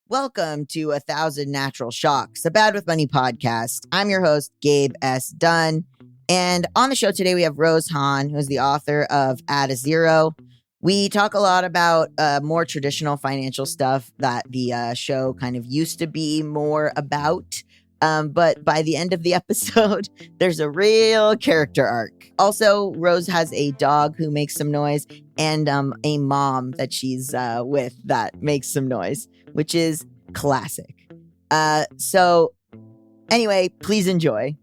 Welcome to 1,000 Natural Shocks, a Bad with Money podcast. I'm your host, Gabe S. Dunn. And on the show today, we have Rose Hahn, who's the author of Add a Zero. We talk a lot about more traditional financial stuff that the show kind of used to be more about. But by the end of the episode, there's a real character arc. Also, Rose has a dog who makes some noise and a mom that she's with that makes some noise, which is classic. So anyway, please enjoy.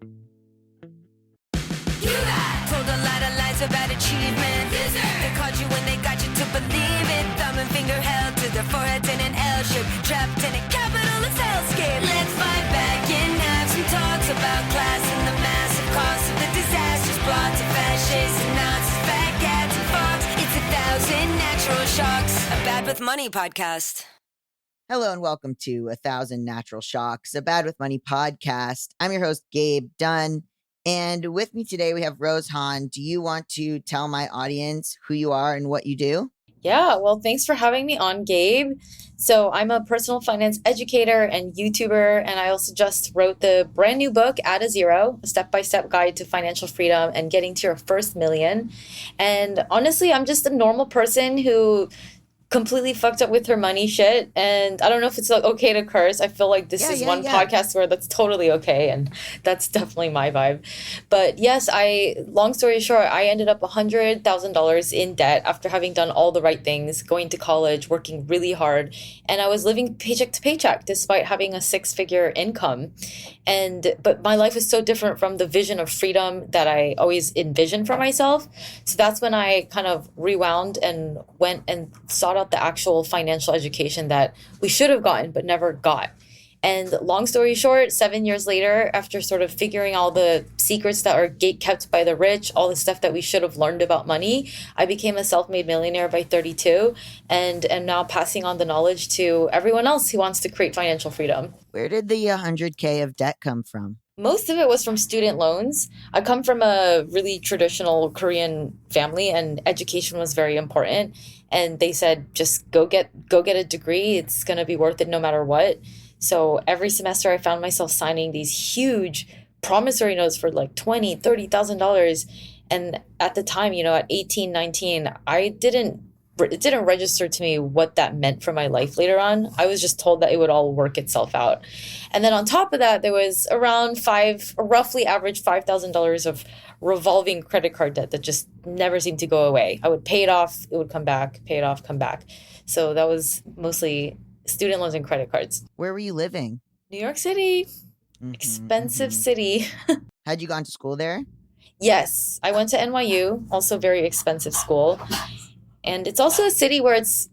Told a lot of lies about achievement. They called you when they got you to believe it. Thumb and finger held to their foreheads in an L shape. Trapped in a capitalist hellscape. Let's fight back and have some talks about class and the massive cost of the disastrous plots of fascists and Nazis, fat cats and fox. It's 1,000 Natural Shocks, a Bad with Money podcast. Hello and welcome to 1,000 Natural Shocks, a Bad with Money podcast. I'm your host, Gabe Dunn. And with me today, we have Rose Hahn. Do you want to tell my audience who you are and what you do? Yeah, well, thanks for having me on, Gabe. So I'm a personal finance educator and YouTuber, and I also just wrote the brand new book, Add a Zero, a step-by-step guide to financial freedom and getting to your first million. And honestly, I'm just a normal person who completely fucked up with her money shit, and I don't know if it's like okay to curse. I feel like this is one podcast where that's totally okay, and that's definitely my vibe. But yes, long story short, I ended up $100,000 in debt after having done all the right things, going to college, working really hard, and I was living paycheck to paycheck despite having a six-figure income. But my life was so different from the vision of freedom that I always envisioned for myself. So that's when I kind of rewound and went and sought out the actual financial education that we should have gotten but never got. And long story short, 7 years later, after sort of figuring all the secrets that are gatekept by the rich, all the stuff that we should have learned about money, I became a self-made millionaire by 32 and am now passing on the knowledge to everyone else who wants to create financial freedom. Where did the 100K of debt come from? Most of it was from student loans. I come from a really traditional Korean family, and education was very important. And they said, just go get a degree. It's going to be worth it no matter what. So every semester I found myself signing these huge promissory notes for like $20,000, $30,000. And at the time, at 18, 19, it didn't register to me what that meant for my life later on. I was just told that it would all work itself out. And then on top of that, there was around roughly average $5,000 of revolving credit card debt that just never seemed to go away. I would pay it off, it would come back, pay it off, come back. So that was mostly student loans and credit cards. Where were you living? New York City. Expensive city. Had you gone to school there? Yes. I went to NYU, also very expensive school. And it's also a city where it's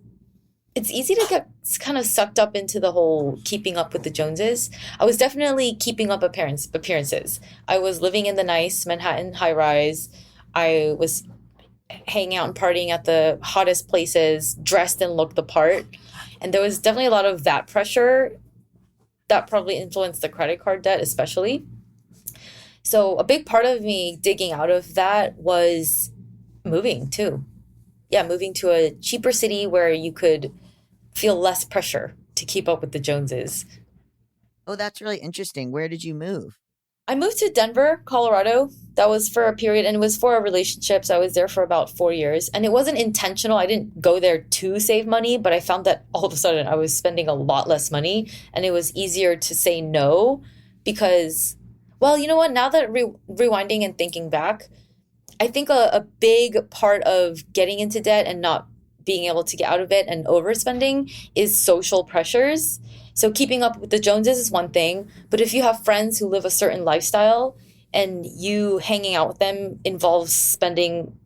easy to get kind of sucked up into the whole keeping up with the Joneses. I was definitely keeping up appearances. I was living in the nice Manhattan high-rise. I was hanging out and partying at the hottest places, dressed and looked the part. And there was definitely a lot of that pressure that probably influenced the credit card debt especially. So a big part of me digging out of that was moving too. Yeah, moving to a cheaper city where you could feel less pressure to keep up with the Joneses. Oh, that's really interesting. Where did you move? I moved to Denver, Colorado. That was for a period, and it was for a relationship. So I was there for about 4 years, and it wasn't intentional. I didn't go there to save money, but I found that all of a sudden I was spending a lot less money, and it was easier to say no because, well, you know what? Now that rewinding and thinking back, I think a big part of getting into debt and not being able to get out of it and overspending is social pressures. So keeping up with the Joneses is one thing, but if you have friends who live a certain lifestyle and you hanging out with them involves spending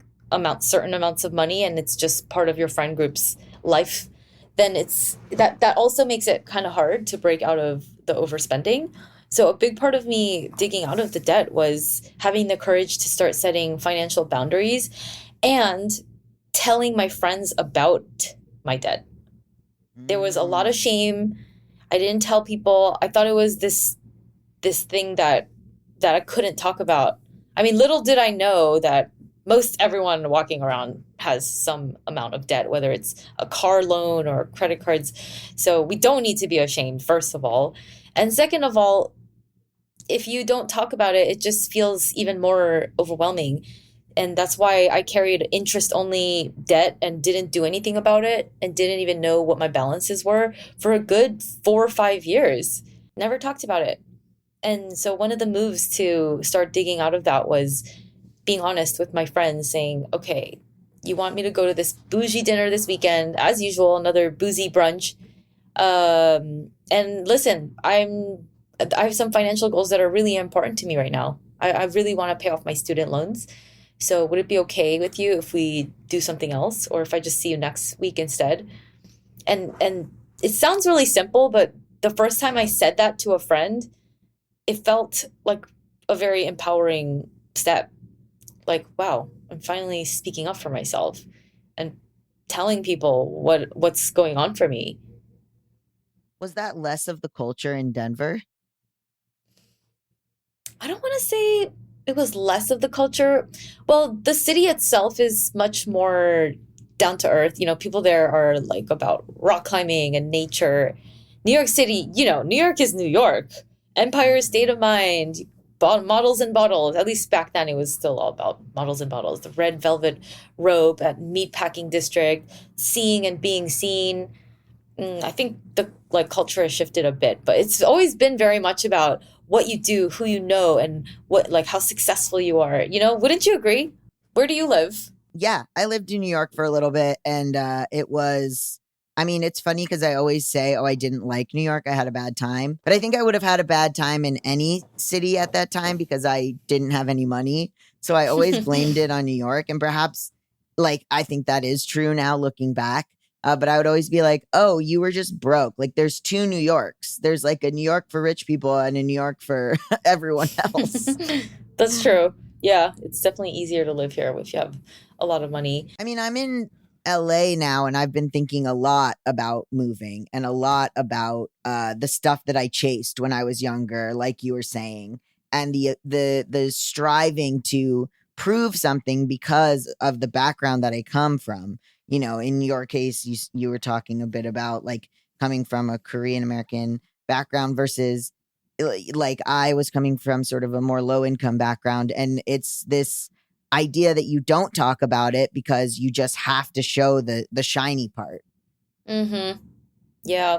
certain amounts of money and it's just part of your friend group's life, then it's that also makes it kind of hard to break out of the overspending. So a big part of me digging out of the debt was having the courage to start setting financial boundaries and telling my friends about my debt. There was a lot of shame. I didn't tell people. I thought it was this thing that I couldn't talk about. I mean, little did I know that most everyone walking around has some amount of debt, whether it's a car loan or credit cards. So we don't need to be ashamed, first of all. And second of all, if you don't talk about it, it just feels even more overwhelming. And that's why I carried interest only debt and didn't do anything about it and didn't even know what my balances were for a good 4 or 5 years. Never talked about it. And so one of the moves to start digging out of that was being honest with my friends, saying, okay, you want me to go to this bougie dinner this weekend, as usual, another boozy brunch. And listen, I have some financial goals that are really important to me right now. I really want to pay off my student loans. So would it be okay with you if we do something else, or if I just see you next week instead? And it sounds really simple, but the first time I said that to a friend, it felt like a very empowering step. Like, wow, I'm finally speaking up for myself and telling people what's going on for me. Was that less of the culture in Denver? I don't want to say it was less of the culture. Well, the city itself is much more down to earth. You know, people there are like about rock climbing and nature. New York City, you know, New York is New York. Empire State of Mind, models and bottles. At least back then, it was still all about models and bottles. The red velvet rope at Meatpacking District, seeing and being seen. I think the culture has shifted a bit, but it's always been very much about what you do, who you know, and how successful you are. You know, wouldn't you agree? Where do you live? Yeah, I lived in New York for a little bit, and it was. I mean, it's funny because I always say, oh, I didn't like New York. I had a bad time. But I think I would have had a bad time in any city at that time because I didn't have any money. So I always blamed it on New York. And perhaps, I think that is true now looking back. But I would always be like, oh, you were just broke. Like, there's two New Yorks. There's like a New York for rich people and a New York for everyone else. That's true. Yeah, it's definitely easier to live here if you have a lot of money. I mean, I'm in LA now, and I've been thinking a lot about moving and a lot about the stuff that I chased when I was younger, like you were saying, and the striving to prove something because of the background that I come from. You know, in your case, you were talking a bit about coming from a Korean American background versus I was coming from sort of a more low income background, and it's this idea that you don't talk about it because you just have to show the shiny part. Mm-hmm. Yeah.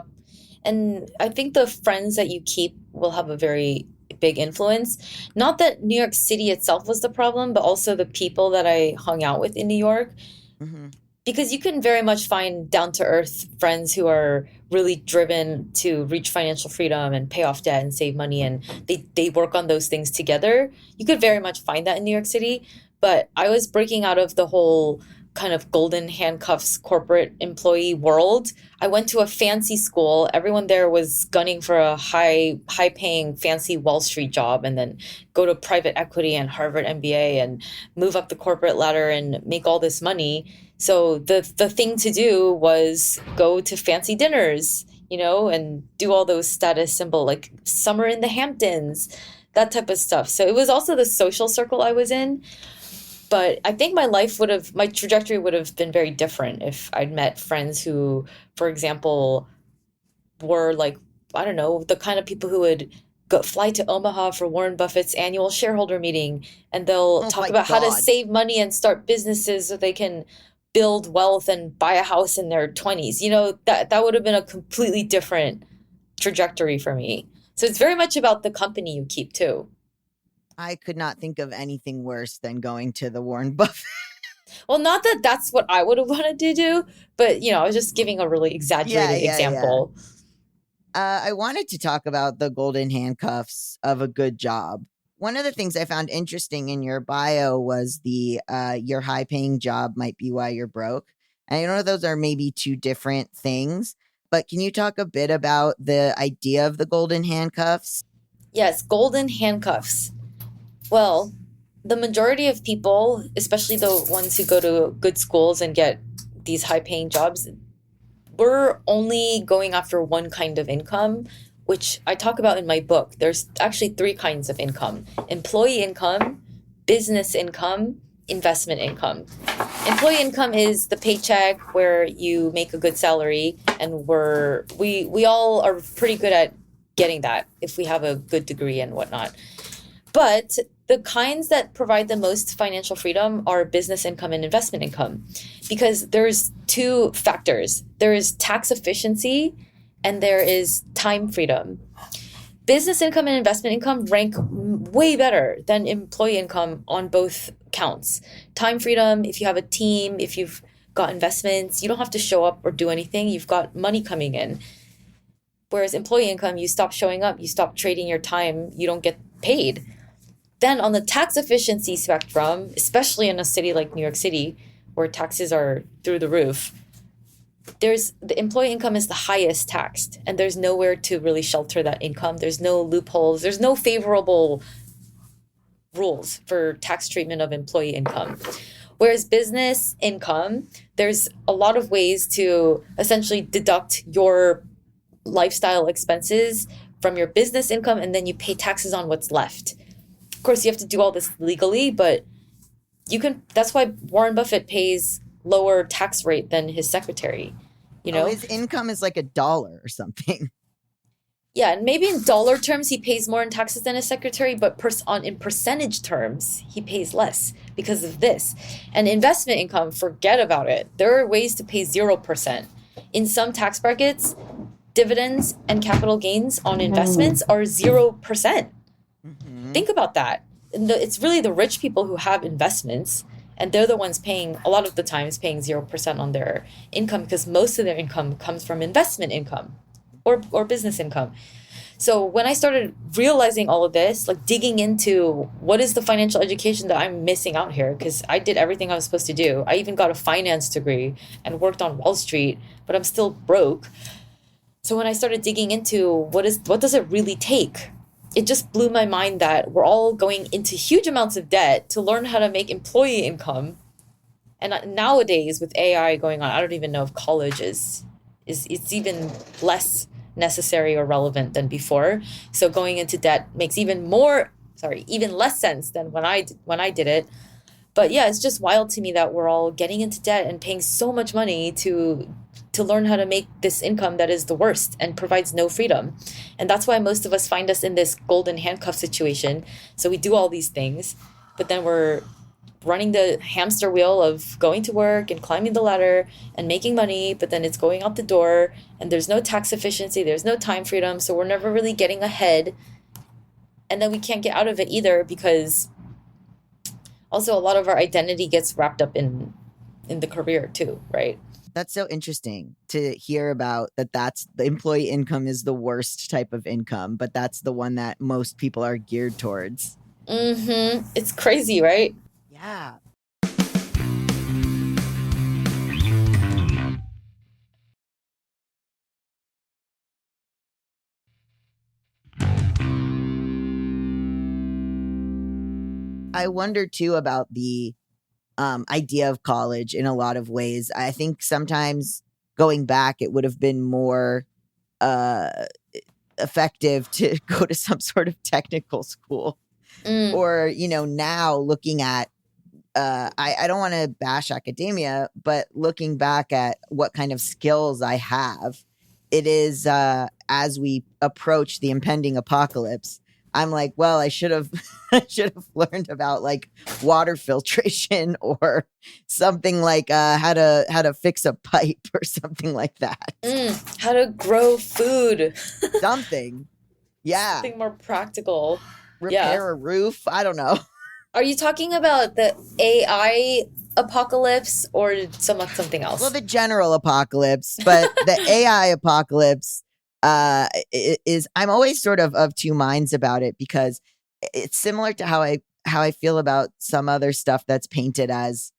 And I think the friends that you keep will have a very big influence. Not that New York City itself was the problem, but also the people that I hung out with in New York. Mm-hmm. Because you can very much find down-to-earth friends who are really driven to reach financial freedom and pay off debt and save money, and they work on those things together. You could very much find that in New York City. But I was breaking out of the whole kind of golden handcuffs corporate employee world. I went to a fancy school. Everyone there was gunning for a high paying fancy Wall Street job, and then go to private equity and Harvard MBA and move up the corporate ladder and make all this money. So the thing to do was go to fancy dinners, you know, and do all those status symbol, like summer in the Hamptons, that type of stuff. So it was also the social circle I was in. But I think my trajectory would have been very different if I'd met friends who, for example, were I don't know, the kind of people who would fly to Omaha for Warren Buffett's annual shareholder meeting, and they'll talk about how to save money and start businesses so they can build wealth and buy a house in their 20s. You know, that would have been a completely different trajectory for me. So it's very much about the company you keep too. I could not think of anything worse than going to the Warren Buffett. Well, not that that's what I would have wanted to do, but, you know, I was just giving a really exaggerated example. Yeah. I wanted to talk about the golden handcuffs of a good job. One of the things I found interesting in your bio was your high paying job might be why you're broke. And I know those are maybe two different things, but can you talk a bit about the idea of the golden handcuffs? Yes, golden handcuffs. Well, the majority of people, especially the ones who go to good schools and get these high-paying jobs, we're only going after one kind of income, which I talk about in my book. There's actually 3 kinds of income: employee income, business income, investment income. Employee income is the paycheck where you make a good salary, and we all are pretty good at getting that if we have a good degree and whatnot. But the kinds that provide the most financial freedom are business income and investment income, because there's two factors. There is tax efficiency and there is time freedom. Business income and investment income rank way better than employee income on both counts. Time freedom, if you have a team, if you've got investments, you don't have to show up or do anything. You've got money coming in. Whereas employee income, you stop showing up, you stop trading your time, you don't get paid. Then on the tax efficiency spectrum, especially in a city like New York City, where taxes are through the roof, the employee income is the highest taxed, and there's nowhere to really shelter that income. There's no loopholes. There's no favorable rules for tax treatment of employee income. Whereas business income, there's a lot of ways to essentially deduct your lifestyle expenses from your business income, and then you pay taxes on what's left. Of course, you have to do all this legally, but you can. That's why Warren Buffett pays lower tax rate than his secretary. You know, his income is like $1 or something. Yeah, and maybe in dollar terms he pays more in taxes than his secretary, but in percentage terms he pays less because of this. And investment income, forget about it. There are ways to pay 0%. In some tax brackets, dividends and capital gains on investments are 0%. Mm-hmm. Think about that. It's really the rich people who have investments, and they're the ones paying, a lot of the times, paying 0% on their income, because most of their income comes from investment income or business income. So when I started realizing all of this, like digging into what is the financial education that I'm missing out here, because I did everything I was supposed to do. I even got a finance degree and worked on Wall Street, but I'm still broke. So when I started digging into what does it really take, it just blew my mind that we're all going into huge amounts of debt to learn how to make employee income. And nowadays with AI going on, I don't even know if college is it's even less necessary or relevant than before. So going into debt makes even less sense than when I did it. But yeah, it's just wild to me that we're all getting into debt and paying so much money to learn how to make this income that is the worst and provides no freedom. And that's why most of us find us in this golden handcuff situation. So we do all these things, but then we're running the hamster wheel of going to work and climbing the ladder and making money, but then it's going out the door, and there's no tax efficiency, there's no time freedom, so we're never really getting ahead. And then we can't get out of it either, because also a lot of our identity gets wrapped up in the career too, right? That's so interesting to hear about that's the employee income is the worst type of income, but that's the one that most people are geared towards. Mm-hmm. It's crazy, right? Yeah. I wonder too about the idea of college in a lot of ways. I think sometimes going back, it would have been more effective to go to some sort of technical school. Or, now looking at, I don't want to bash academia, but looking back at what kind of skills I have, it is as we approach the impending apocalypse, I'm like, well, I should have learned about like water filtration or something like how to fix a pipe or something like that. How to grow food. Something. Yeah. Something more practical. Repair a roof. I don't know. Are you talking about the AI apocalypse or something else? Well, the general apocalypse, but the AI apocalypse is I'm always sort of two minds about it, because it's similar to how I feel about some other stuff that's painted as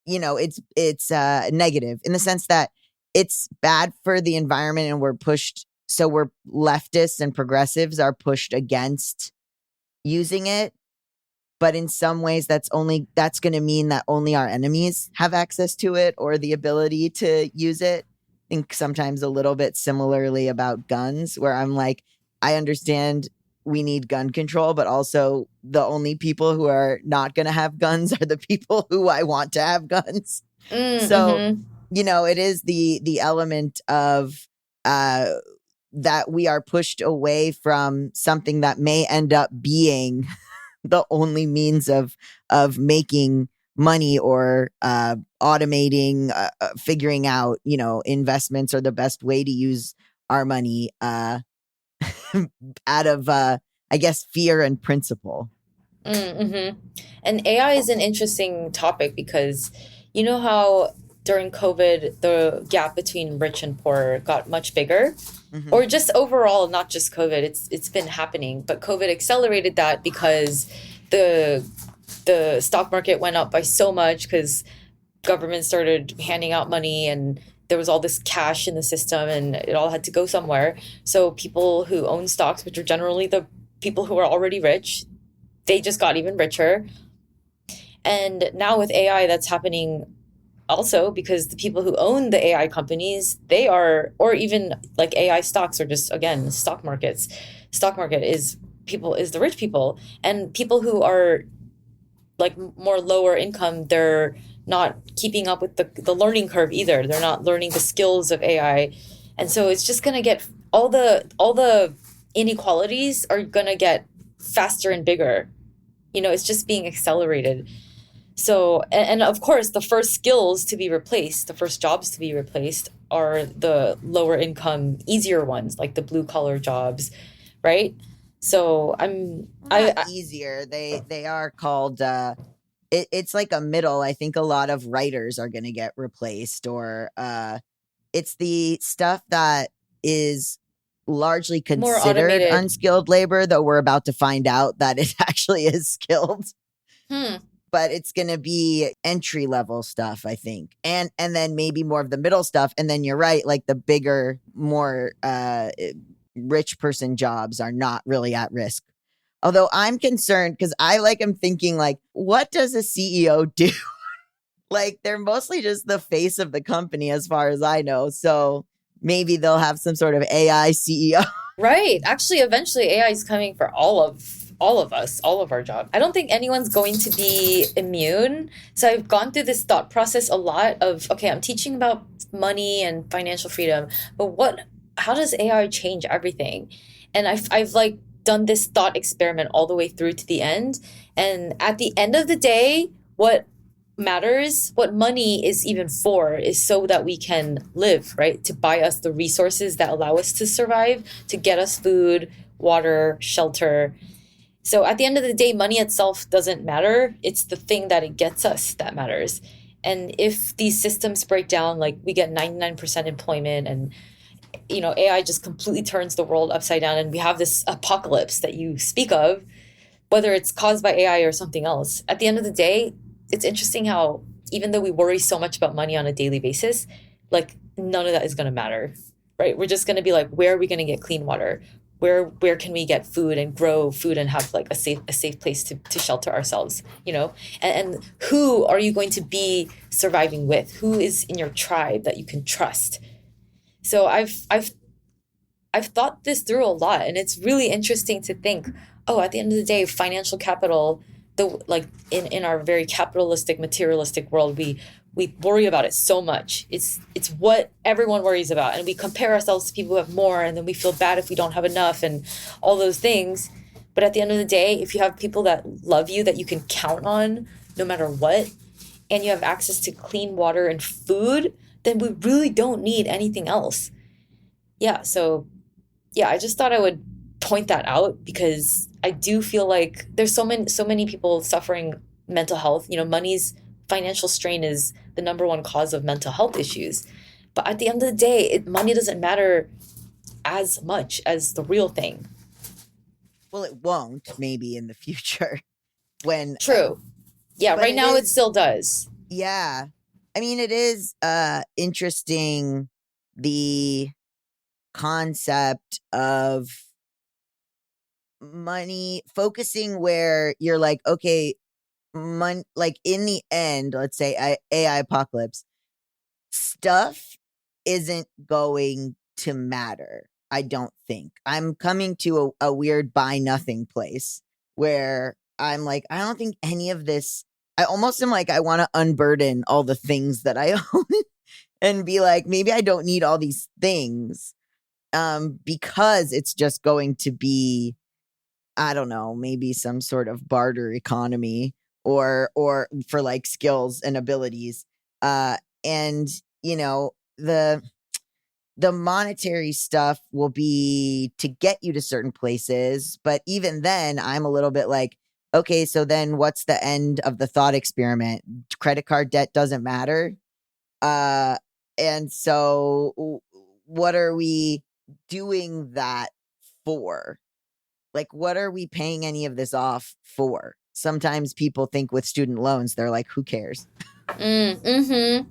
it's negative, in the sense that it's bad for the environment, and we're leftists and progressives are pushed against using it. But in some ways that's going to mean that only our enemies have access to it or the ability to use it. I think sometimes a little bit similarly about guns, where I'm like, I understand we need gun control, but also the only people who are not going to have guns are the people who I want to have guns. So, it is the element of that we are pushed away from something that may end up being the only means of making money or automating, figuring out, investments are the best way to use our money out of, I guess, fear and principle. And AI is an interesting topic because you know how during COVID, the gap between rich and poor got much bigger? Or just overall, not just COVID, it's been happening, but COVID accelerated that because the stock market went up by so much because government started handing out money and there was all this cash in the system and it all had to go somewhere. So people who own stocks, which are generally the people who are already rich, they just got even richer. And now with AI, that's happening also because the people who own the AI companies, they are, or even like AI stocks, or just again stock markets. Stock market is the rich people, and people who are like more lower income, they're not keeping up with the learning curve either. They're not learning the skills of AI, and so it's just gonna get all the inequalities are gonna get faster and bigger. It's just being accelerated. So, and of course, the first skills to be replaced, the first jobs to be replaced are the lower income, easier ones, like the blue collar jobs, right? So Not easier. They are called, it's like a middle. I think a lot of writers are going to get replaced, or it's the stuff that is largely considered unskilled labor, though we're about to find out that it actually is skilled. But it's going to be entry level stuff, I think. And then maybe more of the middle stuff. And then you're right, like the bigger, more rich person jobs are not really at risk. Although I'm concerned because I'm thinking like, what does a CEO do? Like they're mostly just the face of the company as far as I know. So maybe they'll have some sort of AI CEO. Right. Actually, eventually AI is coming for all of us, all of our jobs. I don't think anyone's going to be immune. So I've gone through this thought process a lot of, okay, I'm teaching about money and financial freedom, but how does AI change everything? And I've like done this thought experiment all the way through to the end. And at the end of the day, what matters, what money is even for, is so that we can live, right? To buy us the resources that allow us to survive, to get us food, water, shelter. So at the end of the day, money itself doesn't matter. It's the thing that it gets us that matters. And if these systems break down, like we get 99% employment and AI just completely turns the world upside down and we have this apocalypse that you speak of, whether it's caused by AI or something else, at the end of the day, it's interesting how even though we worry so much about money on a daily basis, like none of that is going to matter, right? We're just going to be like, where are we going to get clean water? Where can we get food and grow food and have like a safe place to shelter ourselves, and who are you going to be surviving with? Who is in your tribe that you can trust? So I've thought this through a lot, and it's really interesting to think, at the end of the day, financial capital, in our very capitalistic, materialistic world, we worry about it so much. It's what everyone worries about. And we compare ourselves to people who have more, and then we feel bad if we don't have enough and all those things. But at the end of the day, if you have people that love you, that you can count on no matter what, and you have access to clean water and food, then we really don't need anything else. Yeah, so I just thought I would point that out because I do feel like there's so many people suffering mental health. Money's financial strain is the number one cause of mental health issues. But at the end of the day, money doesn't matter as much as the real thing. Well, it won't maybe in the future when True. Yeah, right now it still does. Yeah. I mean, it is interesting, the concept of money focusing where you're like, okay, like in the end, let's say AI apocalypse, stuff isn't going to matter. I don't think. I'm coming to a weird buy nothing place where I'm like, I don't think any of this, I almost am like, I want to unburden all the things that I own and be like, maybe I don't need all these things because it's just going to be, I don't know, maybe some sort of barter economy or for like skills and abilities. And, you know, the monetary stuff will be to get you to certain places. But even then, I'm a little bit like, okay, so then what's the end of the thought experiment? Credit card debt doesn't matter. And so what are we doing that for? Like, what are we paying any of this off for? Sometimes people think with student loans, they're like, who cares? Mm-hmm.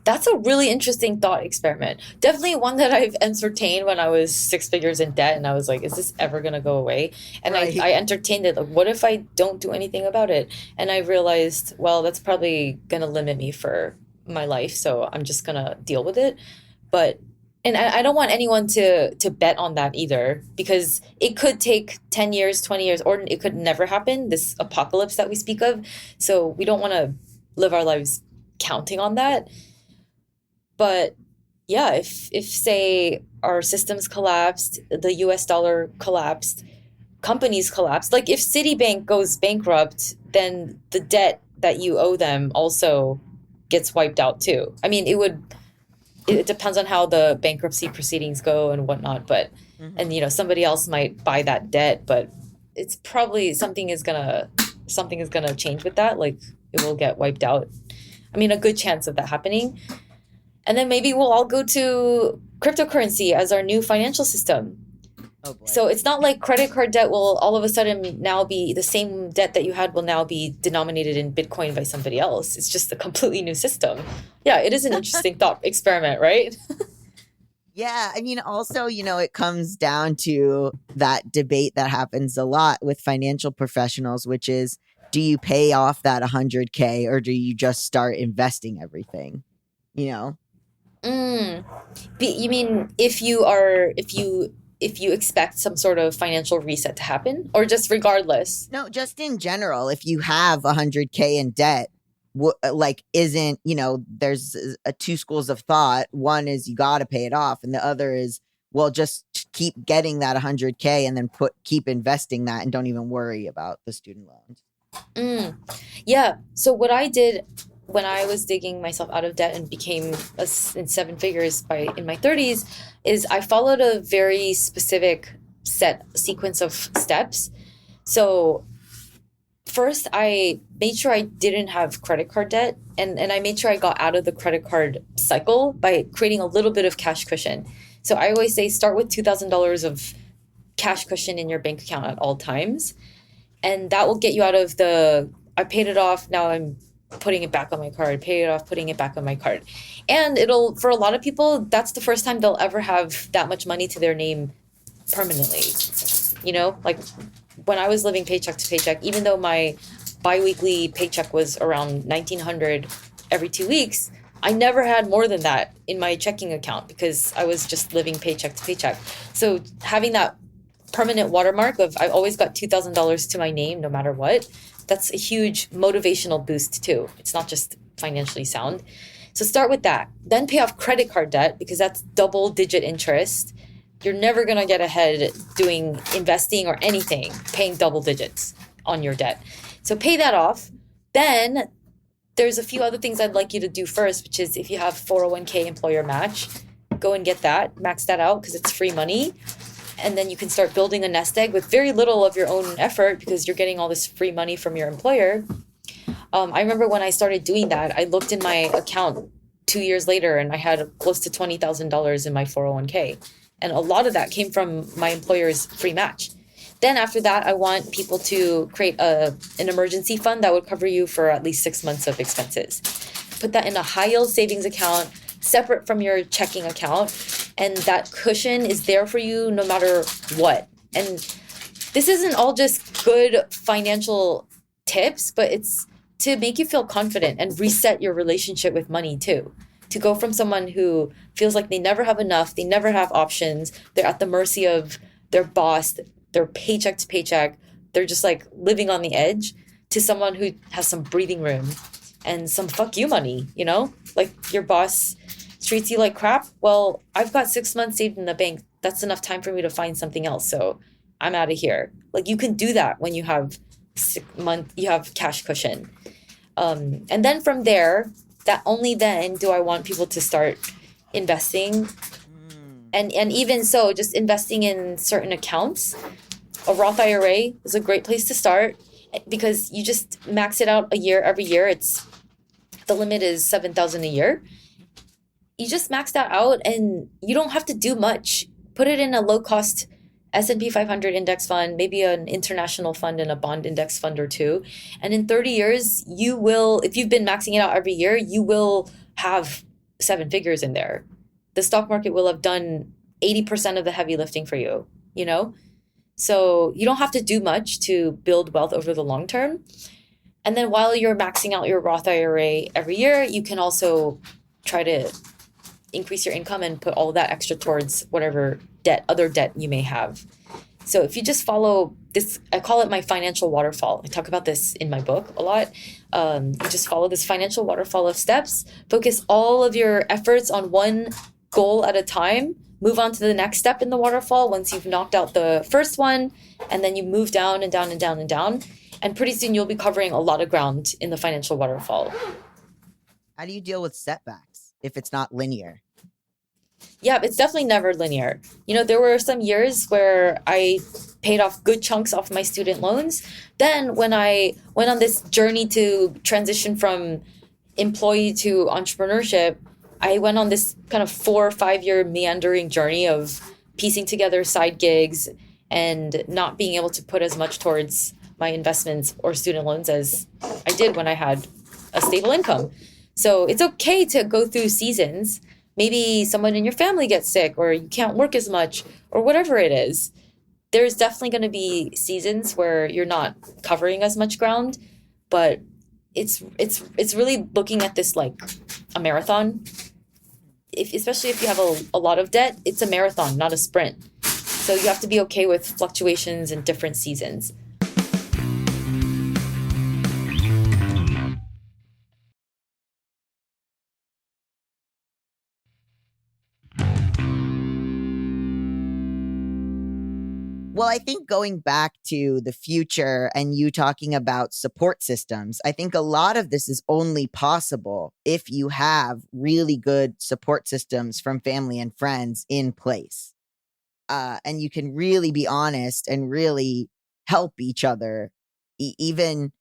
That's a really interesting thought experiment. Definitely one that I've entertained when I was 6 figures in debt, and I was like, is this ever going to go away? And Right. I entertained it. Like, what if I don't do anything about it? And I realized, well, that's probably going to limit me for my life, so I'm just going to deal with it. But and I don't want anyone to bet on that either, because it could take 10 years, 20 years, or it could never happen, this apocalypse that we speak of. So we don't want to live our lives counting on that. But yeah, if say our systems collapsed, the US dollar collapsed, companies collapsed, like if Citibank goes bankrupt, then the debt that you owe them also gets wiped out too. I mean, it depends on how the bankruptcy proceedings go and whatnot, but and you know, somebody else might buy that debt, but it's probably something is gonna change with that. Like, it will get wiped out. I mean, a good chance of that happening. And then maybe we'll all go to cryptocurrency as our new financial system. Oh boy. So it's not like credit card debt will all of a sudden now be the same debt that you had will now be denominated in Bitcoin by somebody else. It's just a completely new system. Yeah, it is an interesting thought experiment, right? Yeah, I mean, also, you know, it comes down to that debate that happens a lot with financial professionals, which is, do you pay off that 100K or do you just start investing everything? You know? You mean if you expect some sort of financial reset to happen, or just regardless? No, just in general, if you have 100K in debt, like, isn't, you know, there's two schools of thought. One is you got to pay it off, and the other is, well, just keep getting that 100K and then keep investing that and don't even worry about the student loans. Yeah. So what I did when I was digging myself out of debt and became in 7 figures in my 30s is I followed a very specific sequence of steps. So first, I made sure I didn't have credit card debt, and I made sure I got out of the credit card cycle by creating a little bit of cash cushion. So I always say start with $2,000 of cash cushion in your bank account at all times. And that will get you out of I paid it off, now I'm putting it back on my card, pay it off, putting it back on my card. And for a lot of people, that's the first time they'll ever have that much money to their name permanently. You know, like when I was living paycheck to paycheck, even though my biweekly paycheck was around $1,900 every 2 weeks, I never had more than that in my checking account because I was just living paycheck to paycheck. So having that permanent watermark of I've always got $2,000 to my name no matter what, that's a huge motivational boost too. It's not just financially sound. So start with that. Then pay off credit card debt because that's double-digit interest. You're never going to get ahead doing investing or anything, paying double digits on your debt. So pay that off. Then there's a few other things I'd like you to do first, which is if you have 401k employer match, go and get that, max that out because it's free money. And then you can start building a nest egg with very little of your own effort because you're getting all this free money from your employer. I remember when I started doing that, I looked in my account 2 years later and I had close to $20,000 in my 401k. And a lot of that came from my employer's free match. Then after that, I want people to create an emergency fund that would cover you for at least 6 months of expenses. Put that in a high yield savings account, separate from your checking account. And that cushion is there for you no matter what. And this isn't all just good financial tips, but it's to make you feel confident and reset your relationship with money too. to go from someone who feels like they never have enough, they never have options, they're at the mercy of their boss, they're paycheck to paycheck, they're just like living on the edge, to someone who has some breathing room and some fuck you money, you know? Like your boss treats you like crap. Well, I've got 6 months saved in the bank. That's enough time for me to find something else. So I'm out of here. Like you can do that when you have 6 months, you have cash cushion. And then from there, that only then do I want people to start investing. And even so, just investing in certain accounts. A Roth IRA is a great place to start because you just max it out a year every year. The limit is $7,000 a year. You just max that out and you don't have to do much. Put it in a low cost S&P 500 index fund, maybe an international fund and a bond index fund or two. And in 30 years, you will, if you've been maxing it out every year, you will have 7 figures in there. The stock market will have done 80% of the heavy lifting for you, you know? So you don't have to do much to build wealth over the long term. And then while you're maxing out your Roth IRA every year, you can also try to increase your income and put all that extra towards whatever other debt you may have. So if you just follow this, I call it my financial waterfall. I talk about this in my book a lot. You just follow this financial waterfall of steps, focus all of your efforts on one goal at a time, move on to the next step in the waterfall once you've knocked out the first one, and then you move down and down and down and down. And pretty soon you'll be covering a lot of ground in the financial waterfall. How do you deal with setbacks if it's not linear? Yeah, it's definitely never linear. You know, there were some years where I paid off good chunks off my student loans. Then when I went on this journey to transition from employee to entrepreneurship, I went on this kind of 4 or 5 year meandering journey of piecing together side gigs and not being able to put as much towards my investments or student loans as I did when I had a stable income. So it's okay to go through seasons. Maybe someone in your family gets sick or you can't work as much or whatever it is. There's definitely going to be seasons where you're not covering as much ground, but it's really looking at this like a marathon. Especially if you have a lot of debt, it's a marathon, not a sprint. So you have to be okay with fluctuations in different seasons. Well, I think going back to the future and you talking about support systems, I think a lot of this is only possible if you have really good support systems from family and friends in place. And you can really be honest and really help each other, even,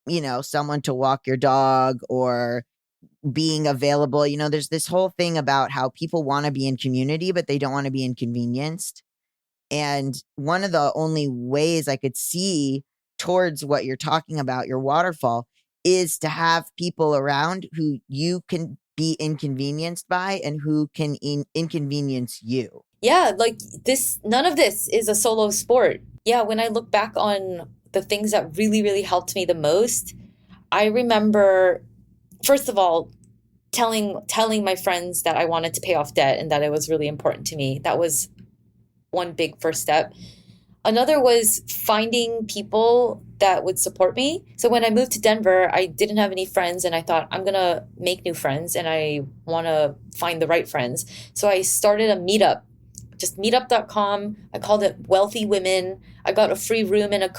you know, someone to walk your dog or being available. You know, there's this whole thing about how people want to be in community, but they don't want to be inconvenienced. And one of the only ways I could see towards what you're talking about, your waterfall, is to have people around who you can be inconvenienced by and who can inconvenience you. Yeah, like this, none of this is a solo sport. Yeah, when I look back on the things that really, really helped me the most, I remember, first of all, telling my friends that I wanted to pay off debt and that it was really important to me. That was one big first step. Another was finding people that would support me. So when I moved to Denver, I didn't have any friends and I thought I'm going to make new friends and I want to find the right friends. So I started a meetup, just meetup.com. I called it Wealthy Women. I got a free room in a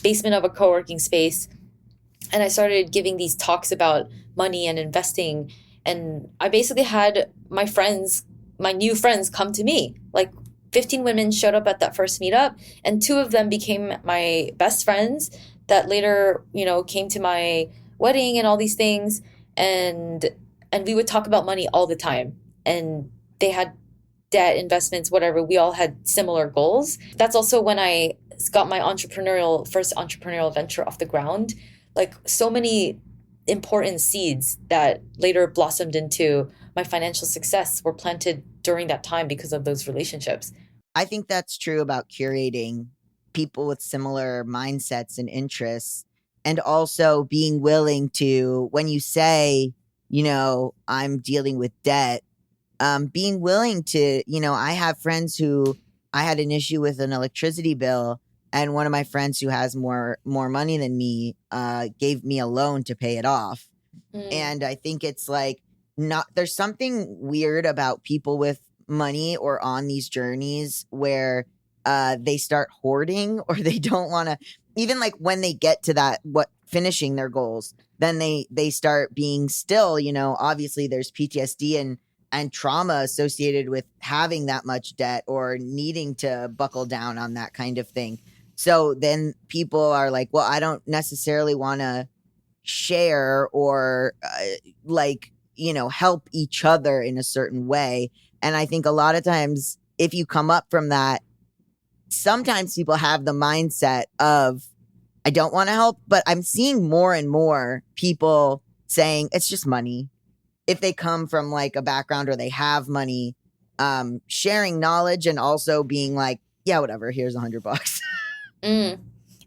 basement of a co-working space. And I started giving these talks about money and investing. And I basically had my new friends come to me. Like 15 women showed up at that first meetup, and 2 of them became my best friends that later, you know, came to my wedding and all these things. And we would talk about money all the time. And they had debt, investments, whatever. We all had similar goals. That's also when I got my first entrepreneurial venture off the ground. Like so many important seeds that later blossomed into my financial success were planted during that time because of those relationships. I think that's true about curating people with similar mindsets and interests, and also being willing to, when you say I'm dealing with debt, being willing to, I have friends who I had an issue with an electricity bill, and one of my friends who has more money than me gave me a loan to pay it off. And I think it's like there's something weird about people with money or on these journeys where they start hoarding, or they don't want to, even like when they get to that, finishing their goals, then they start being still, obviously there's PTSD and trauma associated with having that much debt or needing to buckle down on that kind of thing. So then people are like, well, I don't necessarily want to share or help each other in a certain way. And I think a lot of times if you come up from that, sometimes people have the mindset of, I don't want to help, but I'm seeing more and more people saying it's just money. If they come from like a background or they have money, sharing knowledge and also being like, yeah, whatever, here's $100.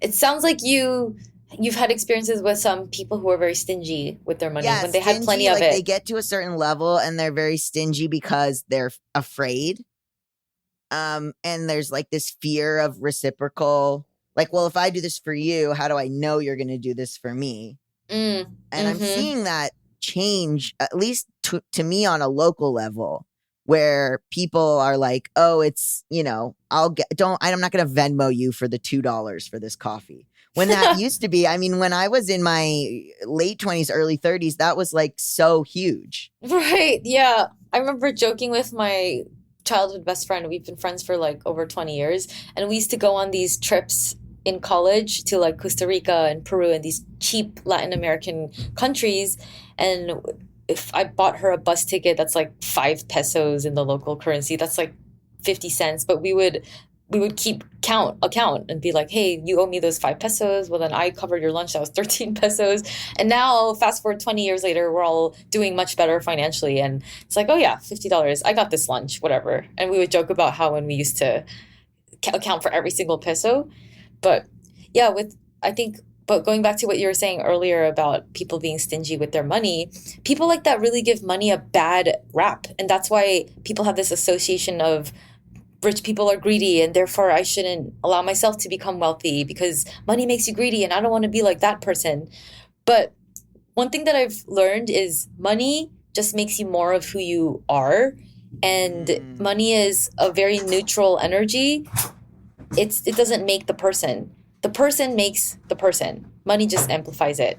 It sounds like you've had experiences with some people who are very stingy with their money when they had plenty of it. They get to a certain level and they're very stingy because they're afraid. And there's like this fear of reciprocal, like, well, if I do this for you, how do I know you're going to do this for me? And I'm seeing that change, at least to me on a local level, where people are like, oh, it's, I'm not going to Venmo you for the $2 for this coffee. When that used to be, I mean, when I was in my late 20s, early 30s, that was like so huge. Right. Yeah. I remember joking with my childhood best friend. We've been friends for like over 20 years. And we used to go on these trips in college to like Costa Rica and Peru and these cheap Latin American countries. And if I bought her a bus ticket, that's like 5 pesos in the local currency. That's like 50 cents. But we would keep account and be like, hey, you owe me those 5 pesos. Well, then I covered your lunch. That was 13 pesos. And now fast forward 20 years later, we're all doing much better financially. And it's like, oh yeah, $50. I got this lunch, whatever. And we would joke about how when we used to account for every single peso. But yeah, but going back to what you were saying earlier about people being stingy with their money, people like that really give money a bad rap. And that's why people have this association of rich people are greedy and therefore I shouldn't allow myself to become wealthy because money makes you greedy and I don't want to be like that person. But one thing that I've learned is money just makes you more of who you are. And money is a very neutral energy. It doesn't make the person. The person makes the person. Money just amplifies it.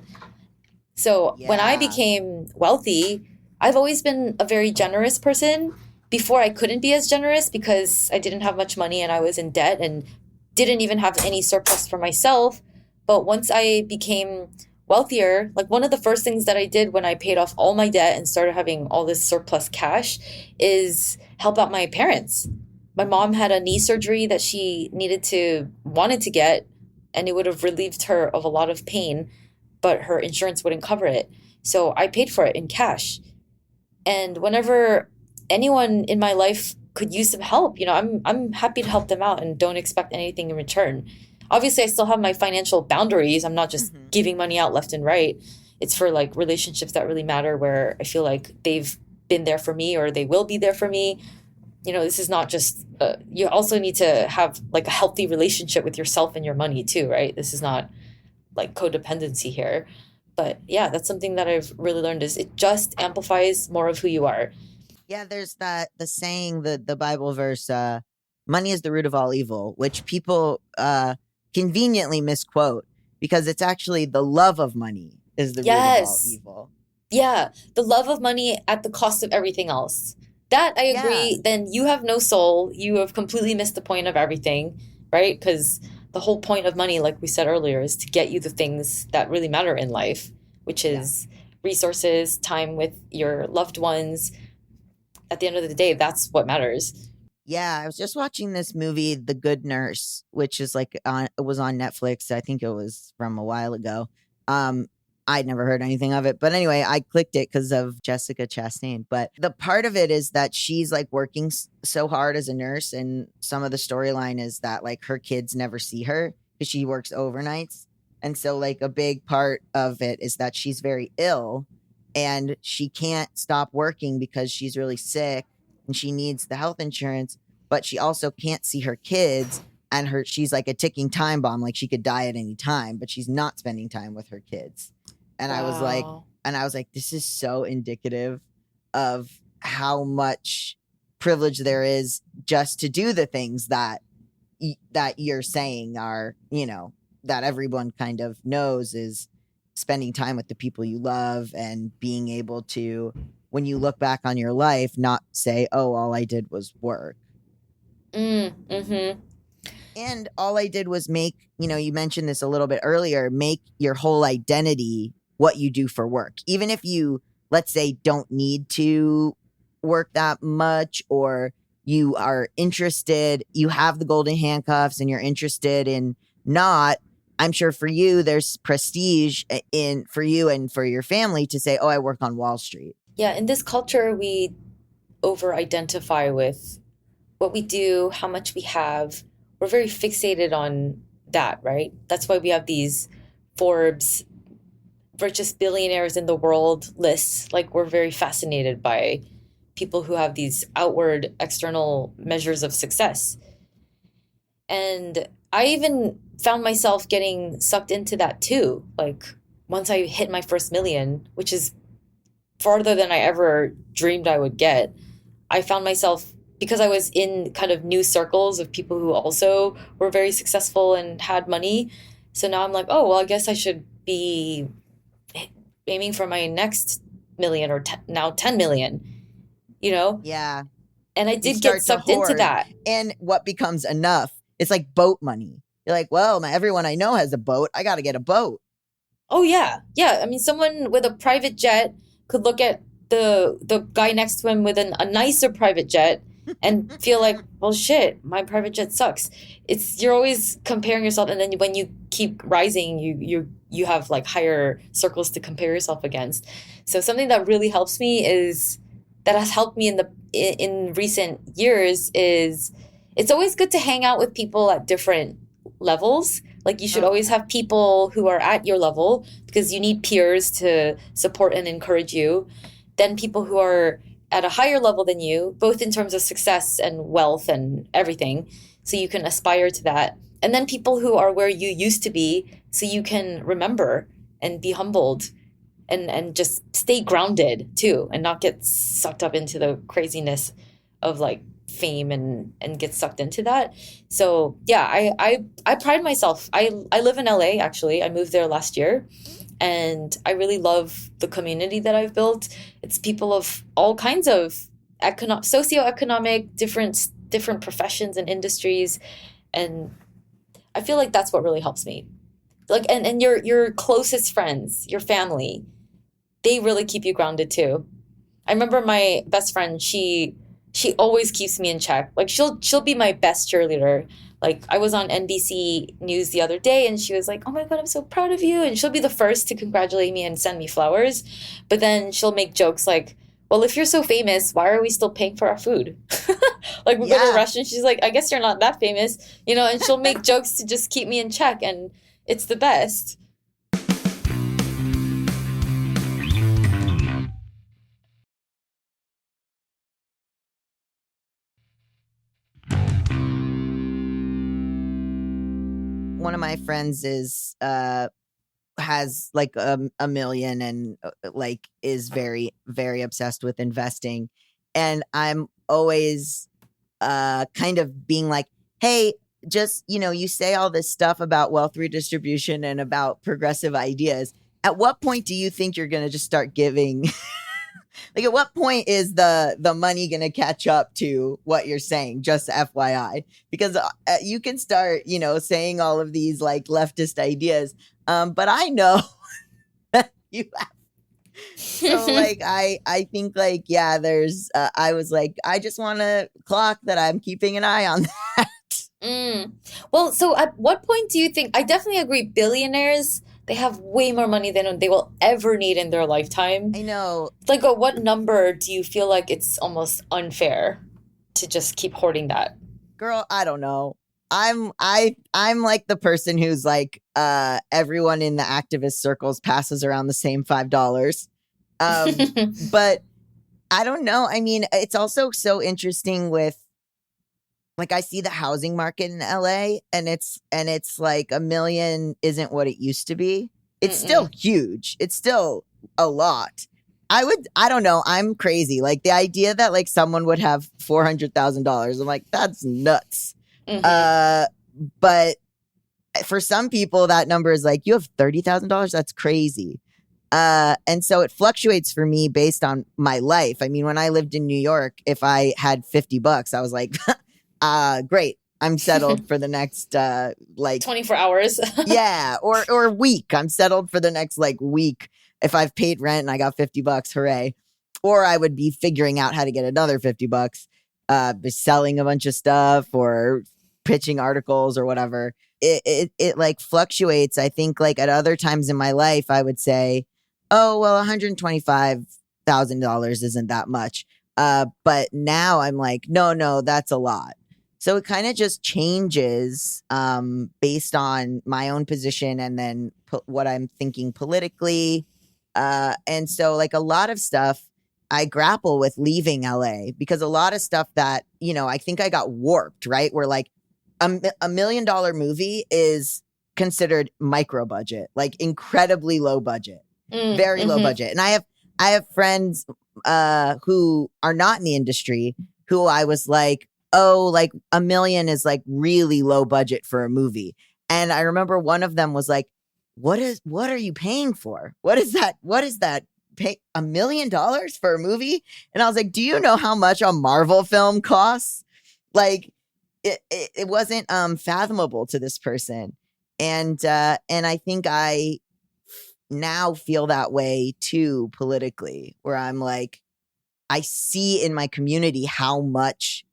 So when I became wealthy, I've always been a very generous person. Before I couldn't be as generous because I didn't have much money and I was in debt and didn't even have any surplus for myself. But once I became wealthier, like one of the first things that I did when I paid off all my debt and started having all this surplus cash is help out my parents. My mom had a knee surgery that she wanted to get, and it would have relieved her of a lot of pain, but her insurance wouldn't cover it. So I paid for it in cash. And whenever anyone in my life could use some help, I'm happy to help them out and don't expect anything in return. Obviously, I still have my financial boundaries. I'm not just giving money out left and right. It's for like relationships that really matter where I feel like they've been there for me or they will be there for me. This is not just, you also need to have like a healthy relationship with yourself and your money too, right? This is not like codependency here. But yeah, that's something that I've really learned is it just amplifies more of who you are. Yeah, there's the saying, the Bible verse, money is the root of all evil, which people conveniently misquote because it's actually the love of money is the root of all evil. Yeah, the love of money at the cost of everything else. That I agree. Yeah. Then you have no soul. You have completely missed the point of everything, right? Because the whole point of money, like we said earlier, is to get you the things that really matter in life, which is resources, time with your loved ones. At the end of the day, that's what matters. Yeah, I was just watching this movie, The Good Nurse, which is like it was on Netflix. I think it was from a while ago. I'd never heard anything of it. But anyway, I clicked it because of Jessica Chastain. But the part of it is that she's like working so hard as a nurse. And some of the storyline is that like her kids never see her because she works overnights. And so like a big part of it is that she's very ill. and she can't stop working because she's really sick and she needs the health insurance, but she also can't see her kids, and she's like a ticking time bomb. Like she could die at any time, but she's not spending time with her kids. And I was like, this is so indicative of how much privilege there is just to do the things that you're saying are, that everyone kind of knows is spending time with the people you love and being able to, when you look back on your life, not say, oh, all I did was work. Mm-hmm. And all I did was make, you mentioned this a little bit earlier, make your whole identity what you do for work. Even if you, let's say, don't need to work that much, or you are interested, you have the golden handcuffs and you're interested in not, I'm sure for you, there's prestige in for you and for your family to say, oh, I work on Wall Street. Yeah, in this culture, we over-identify with what we do, how much we have. We're very fixated on that, right? That's why we have these Forbes richest billionaires in the world lists. Like, we're very fascinated by people who have these outward external measures of success. And I even found myself getting sucked into that too. Like, once I hit my first million, which is farther than I ever dreamed I would get, I found myself, because I was in kind of new circles of people who also were very successful and had money. So now I'm like, oh, well, I guess I should be aiming for my next million, or now 10 million, Yeah. And I did get sucked into that. And what becomes enough? It's like boat money. You're like, well, everyone I know has a boat. I got to get a boat. Oh, yeah. Yeah. I mean, someone with a private jet could look at the guy next to him with a nicer private jet and feel like, well, shit, my private jet sucks. You're always comparing yourself. And then when you keep rising, you have like higher circles to compare yourself against. So something that really helps me that has helped me in recent years is it's always good to hang out with people at different levels. Like, you should always have people who are at your level, because you need peers to support and encourage you. Then people who are at a higher level than you, both in terms of success and wealth and everything, so you can aspire to that. And then people who are where you used to be, so you can remember and be humbled and just stay grounded too, and not get sucked up into the craziness of like fame and get sucked into that. So yeah, I pride myself. I live in LA, actually. I moved there last year, and I really love the community that I've built. It's people of all kinds of socioeconomic, different professions and industries, and I feel like that's what really helps me. Like, and your closest friends, your family, they really keep you grounded too. I remember my best friend, she always keeps me in check. Like, she'll be my best cheerleader. Like, I was on NBC News the other day, and she was like, oh my God, I'm so proud of you. And she'll be the first to congratulate me and send me flowers. But then she'll make jokes like, well, if you're so famous, why are we still paying for our food? Like, we go to a restaurant, she's like, I guess you're not that famous, and she'll make jokes to just keep me in check. And it's the best. One of my friends has like a million and like is very, very obsessed with investing. And I'm always kind of being like, hey, just, you say all this stuff about wealth redistribution and about progressive ideas. At what point do you think you're going to just start giving? Like, at what point is the money going to catch up to what you're saying? Just FYI, because you can start, saying all of these like leftist ideas. But I know that you have. So like, I think like, yeah, there's, I was like, I just want to clock that I'm keeping an eye on that. Well, so at what point do you think, I definitely agree, billionaires, they have way more money than they will ever need in their lifetime. I know. Like, at what number do you feel like it's almost unfair to just keep hoarding that? Girl, I don't know. I'm like the person who's like, everyone in the activist circles passes around the same $5. But I don't know. I mean, it's also so interesting with, like, I see the housing market in LA, and it's like $1 million isn't what it used to be. It's still huge. It's still a lot. I don't know. I'm crazy. Like, the idea that like someone would have $400,000, I'm like, that's nuts. But for some people, that number is like, you have $30,000. That's crazy. And so it fluctuates for me based on my life. I mean, when I lived in New York, if I had $50, I was like, great. I'm settled for the next, like 24 hours. yeah, or week. I'm settled for the next like week. If I've paid rent and I got $50, hooray. Or I would be figuring out how to get another $50, selling a bunch of stuff or pitching articles or whatever. It like fluctuates. I think like at other times in my life, I would say, oh, well, $125,000 isn't that much. But now I'm like, no, that's a lot. So it kind of just changes based on my own position and then what I'm thinking politically. And so like a lot of stuff I grapple with leaving LA, because a lot of stuff that, you know, I think I got warped, right? Where like $1 million movie is considered micro budget, like incredibly low budget, very low budget. And I have friends who are not in the industry who I was like, oh, like $1 million is like really low budget for a movie. And I remember one of them was like, what are you paying for? What is that? Pay $1 million for a movie? And I was like, do you know how much a Marvel film costs? Like it wasn't fathomable to this person. And I think I now feel that way too politically, where I'm like, I see in my community how much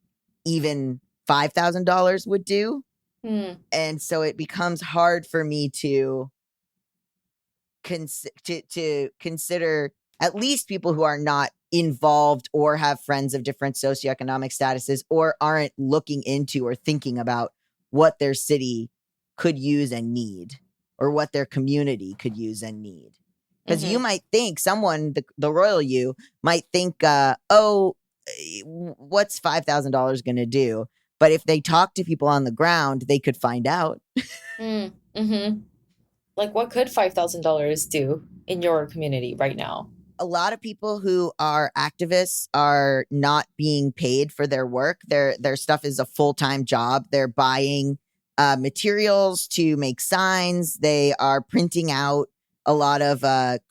even $5,000 would do. And so it becomes hard for me to consider at least people who are not involved or have friends of different socioeconomic statuses or aren't looking into or thinking about what their city could use and need, or what their community could use and need. Because you might think someone, the royal you, might think, oh, what's $5,000 going to do? But if they talk to people on the ground, they could find out. Like, what could $5,000 do in your community right now? A lot of people who are activists are not being paid for their work. Their stuff is a full-time job. They're buying materials to make signs. They are printing out a lot of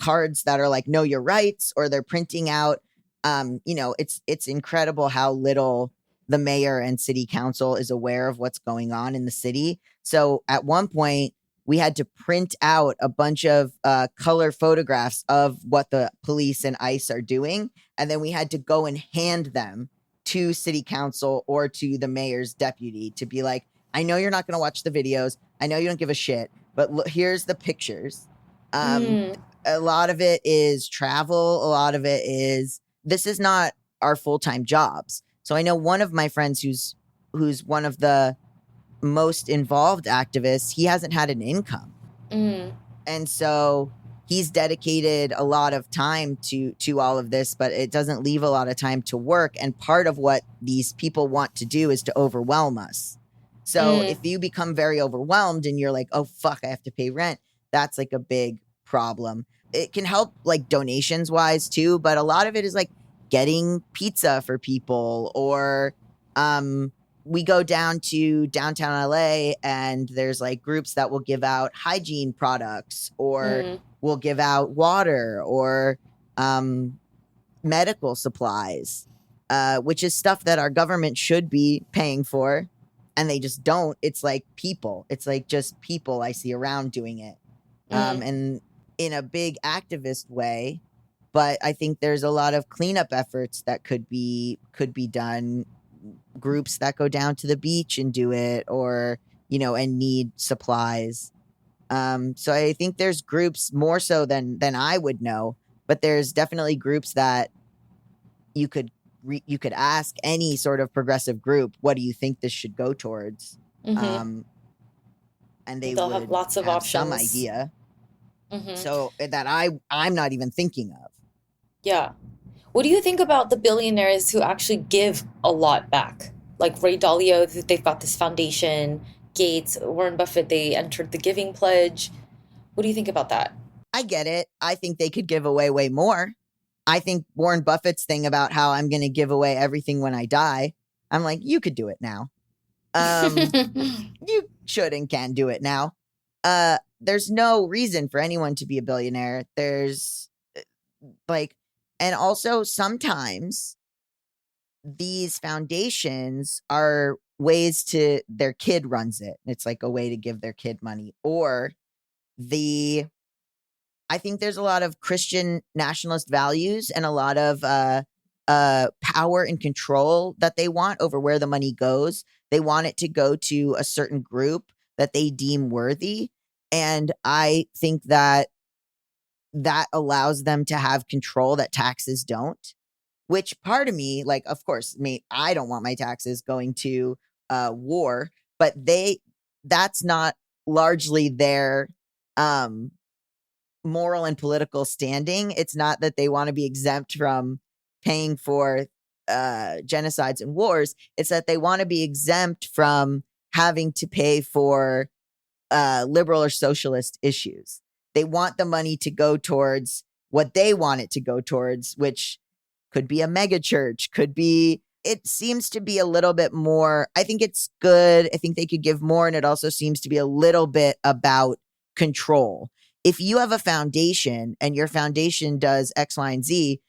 cards that are like, know your rights, or they're printing out, it's incredible how little the mayor and city council is aware of what's going on in the city. So at one point, we had to print out a bunch of color photographs of what the police and ICE are doing. And then we had to go and hand them to city council or to the mayor's deputy to be like, I know you're not going to watch the videos. I know you don't give a shit, but look, here's the pictures. A lot of it is travel. A lot of it is, this is not our full-time jobs. So I know one of my friends who's one of the most involved activists, he hasn't had an income. And so he's dedicated a lot of time to all of this, but it doesn't leave a lot of time to work. And part of what these people want to do is to overwhelm us. So if you become very overwhelmed and you're like, oh, fuck, I have to pay rent, that's like a big problem. It can help like donations wise too, but a lot of it is like getting pizza for people, or we go down to downtown LA and there's like groups that will give out hygiene products, or will give out water, or medical supplies, which is stuff that our government should be paying for, and they just don't. It's like people. It's like just people I see around doing it. And in a big activist way, but I think there's a lot of cleanup efforts that could be done. Groups that go down to the beach and do it, or, you know, and need supplies. So I think there's groups more so than I would know, but there's definitely groups that you could ask any sort of progressive group, what do you think this should go towards? And they'll have lots of have options. some idea. So that I'm not even thinking of. Yeah. What do you think about the billionaires who actually give a lot back? Like Ray Dalio, they've got this foundation. Gates, Warren Buffett, they entered the Giving Pledge. What do you think about that? I get it. I think they could give away way more. I think Warren Buffett's thing about how I'm going to give away everything when I die, I'm like, you could do it now. You should and can do it now. There's no reason for anyone to be a billionaire. There's like, and also sometimes these foundations are ways to their kid runs it. It's like a way to give their kid money, or I think there's a lot of Christian nationalist values and a lot of power and control that they want over where the money goes. They want it to go to a certain group that they deem worthy. And I think that allows them to have control that taxes don't, which part of me, like, of course, I don't want my taxes going to war, but that's not largely their moral and political standing. It's not that they want to be exempt from paying for genocides and wars. It's that they want to be exempt from having to pay for liberal or socialist issues. They want the money to go towards what they want it to go towards, which could be a mega church, it seems to be a little bit more. I think it's good. I think they could give more. And it also seems to be a little bit about control. If you have a foundation and your foundation does X, Y, and Z,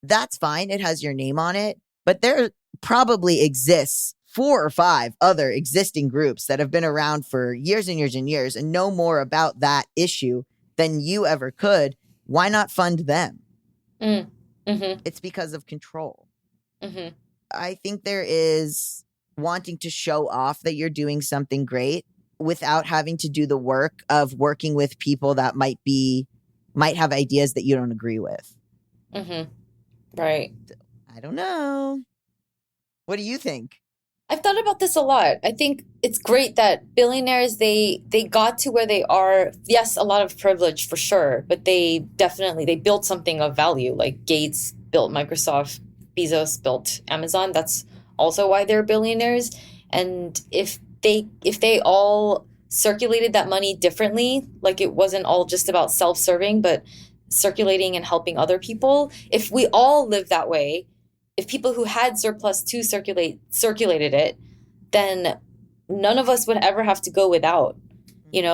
that's fine. It has your name on it. But there probably exists 4 or 5 other existing groups that have been around for years and years and years and know more about that issue than you ever could. Why not fund them? Mm-hmm. It's because of control. Mm-hmm. I think there is wanting to show off that you're doing something great without having to do the work of working with people that might have ideas that you don't agree with. Mm-hmm. Right. I don't know. What do you think? I've thought about this a lot. I think it's great that billionaires, they got to where they are. Yes, a lot of privilege for sure, but they built something of value. Like Gates built Microsoft, Bezos built Amazon. That's also why they're billionaires. And if they all circulated that money differently, like it wasn't all just about self-serving, but circulating and helping other people, if we all live that way, if people who had surplus to circulated it, then none of us would ever have to go without,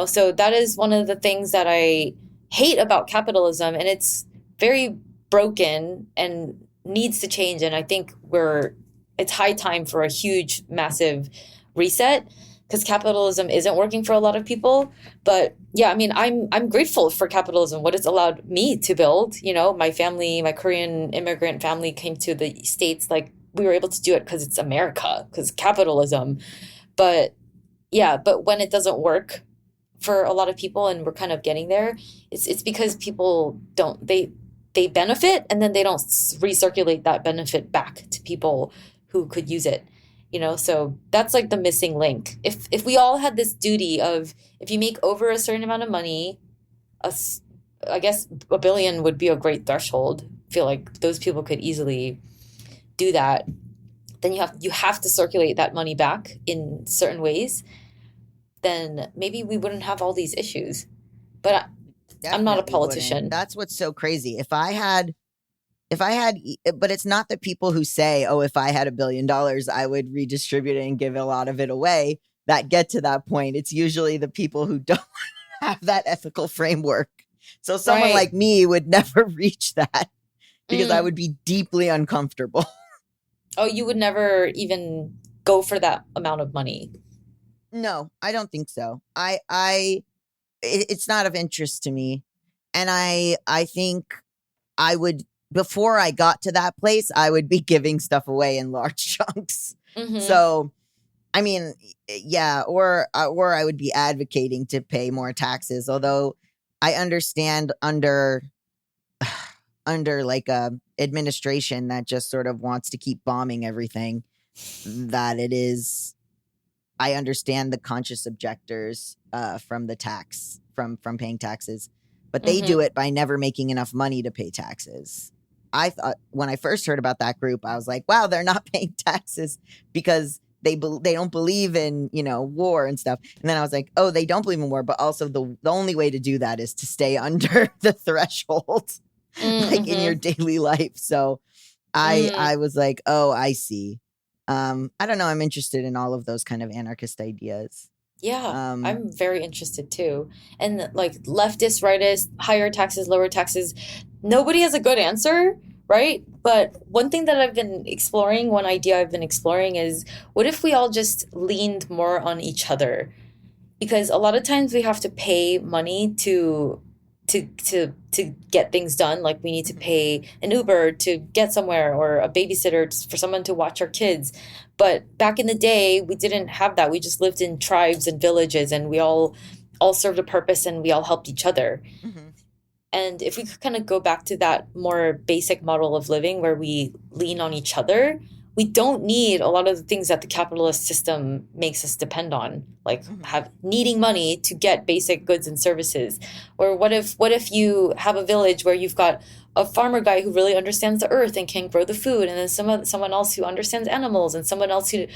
So that is one of the things that I hate about capitalism, and it's very broken and needs to change. And I think it's high time for a huge, massive reset, because capitalism isn't working for a lot of people. But yeah, I mean, I'm grateful for capitalism, what it's allowed me to build. My family, my Korean immigrant family came to the States. Like, we were able to do it because it's America, because capitalism. But yeah, but when it doesn't work for a lot of people, and we're kind of getting there, it's because people they benefit, and then they don't recirculate that benefit back to people who could use it. So that's like the missing link. If we all had this duty of, if you make over a certain amount of money, I guess $1 billion would be a great threshold. I feel like those people could easily do that. Then you have to circulate that money back in certain ways. Then maybe we wouldn't have all these issues. But I'm not a politician. Wouldn't. That's what's so crazy. If I had, but it's not the people who say, oh, if I had $1 billion, I would redistribute it and give a lot of it away, that get to that point. It's usually the people who don't have that ethical framework. So someone like me would never reach that, because I would be deeply uncomfortable. Oh, you would never even go for that amount of money? No, I don't think so. It's not of interest to me. And I think I would, before I got to that place, I would be giving stuff away in large chunks. Mm-hmm. So, I mean, yeah, or I would be advocating to pay more taxes. Although I understand under like a administration that just sort of wants to keep bombing everything, that it is. I understand the conscious objectors from the from paying taxes, but they do it by never making enough money to pay taxes. I thought when I first heard about that group, I was like, wow, they're not paying taxes because they don't believe in, war and stuff. And then I was like, oh, they don't believe in war, but also the only way to do that is to stay under the threshold, like in your daily life. So I was like, oh, I see. I don't know. I'm interested in all of those kind of anarchist ideas. Yeah, I'm very interested too. And like leftist, rightist, higher taxes, lower taxes, nobody has a good answer, right? But one thing that one idea I've been exploring is what if we all just leaned more on each other? Because a lot of times we have to pay money to get things done. Like we need to pay an Uber to get somewhere or a babysitter for someone to watch our kids. But back in the day, we didn't have that. We just lived in tribes and villages, and we all served a purpose, and we all helped each other. Mm-hmm. And if we could kind of go back to that more basic model of living where we lean on each other, we don't need a lot of the things that the capitalist system makes us depend on, like needing money to get basic goods and services. Or what if you have a village where you've got a farmer guy who really understands the earth and can grow the food, and then someone else who understands animals, and someone else who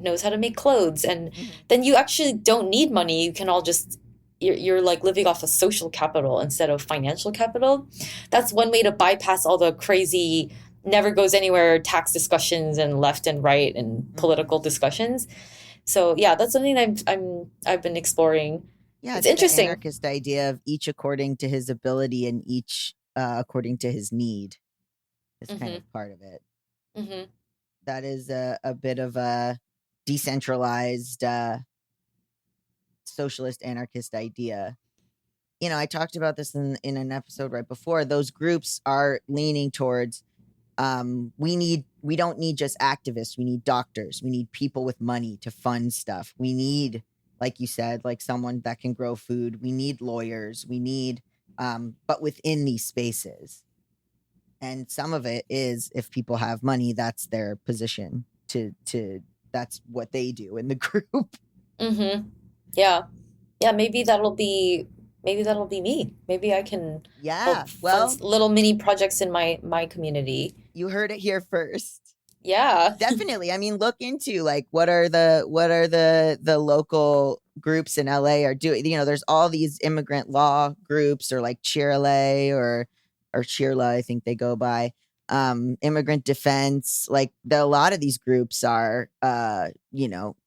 knows how to make clothes, and then you actually don't need money. You can all just you're like living off of social capital instead of financial capital. That's one way to bypass all the crazy never goes anywhere tax discussions and left and right and political discussions. So yeah, that's something I've been exploring. Yeah, it's interesting. The anarchist idea of each according to his ability and each according to his need is kind of part of it. Mm-hmm. That is a bit of a decentralized socialist anarchist idea. I talked about this in an episode right before. Those groups are leaning towards we don't need just activists. We need doctors. We need people with money to fund stuff. We need, like you said, like someone that can grow food. We need lawyers. We need, but within these spaces. And some of it is if people have money, that's their position that's what they do in the group. Mm-hmm. Yeah. Maybe that'll be me. Maybe I can fund little mini projects in my community. You heard it here first. Yeah. Definitely. I mean, look into like what are the local groups in LA are doing. There's all these immigrant law groups, or like Cheer LA or Cheerla, I think they go by. Immigrant defense, like a lot of these groups are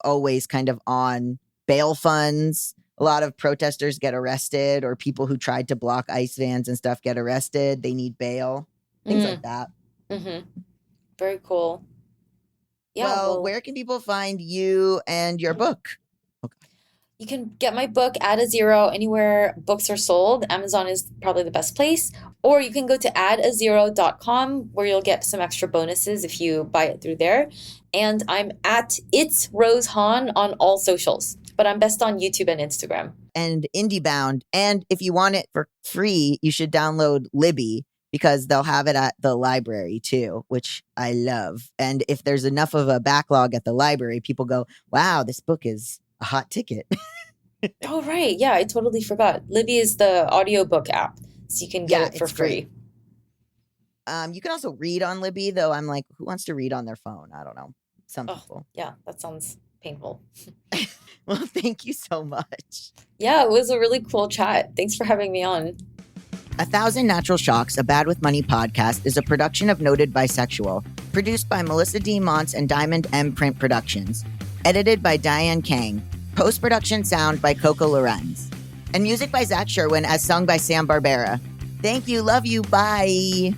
always kind of on bail funds. A lot of protesters get arrested, or people who tried to block ICE vans and stuff get arrested. They need bail, things like that. Mm-hmm. Very cool. Yeah. Well, where can people find you and your book? Okay. You can get my book, Add a Zero, anywhere books are sold. Amazon is probably the best place. Or you can go to addazero.com, where you'll get some extra bonuses if you buy it through there. And I'm at It's Rose Han on all socials. But I'm best on YouTube and Instagram. And IndieBound. And if you want it for free, you should download Libby, because they'll have it at the library too, which I love. And if there's enough of a backlog at the library, people go, wow, this book is a hot ticket. Oh, right. Yeah, I totally forgot. Libby is the audiobook app, so you can get it for free. You can also read on Libby, though. I'm like, who wants to read on their phone? I don't know. Some people. Yeah, that sounds painful. Well, thank you so much. Yeah, it was a really cool chat. Thanks for having me on. 1,000 Natural Shocks, a Bad with Money podcast, is a production of Noted Bisexual, produced by Melisa D. Monts and Diamond MPrint Productions, edited by Diane Kang, post-production sound by Coco Llorens, and music by Zach Sherwin as sung by Sam Barbera. Thank you, love you, bye.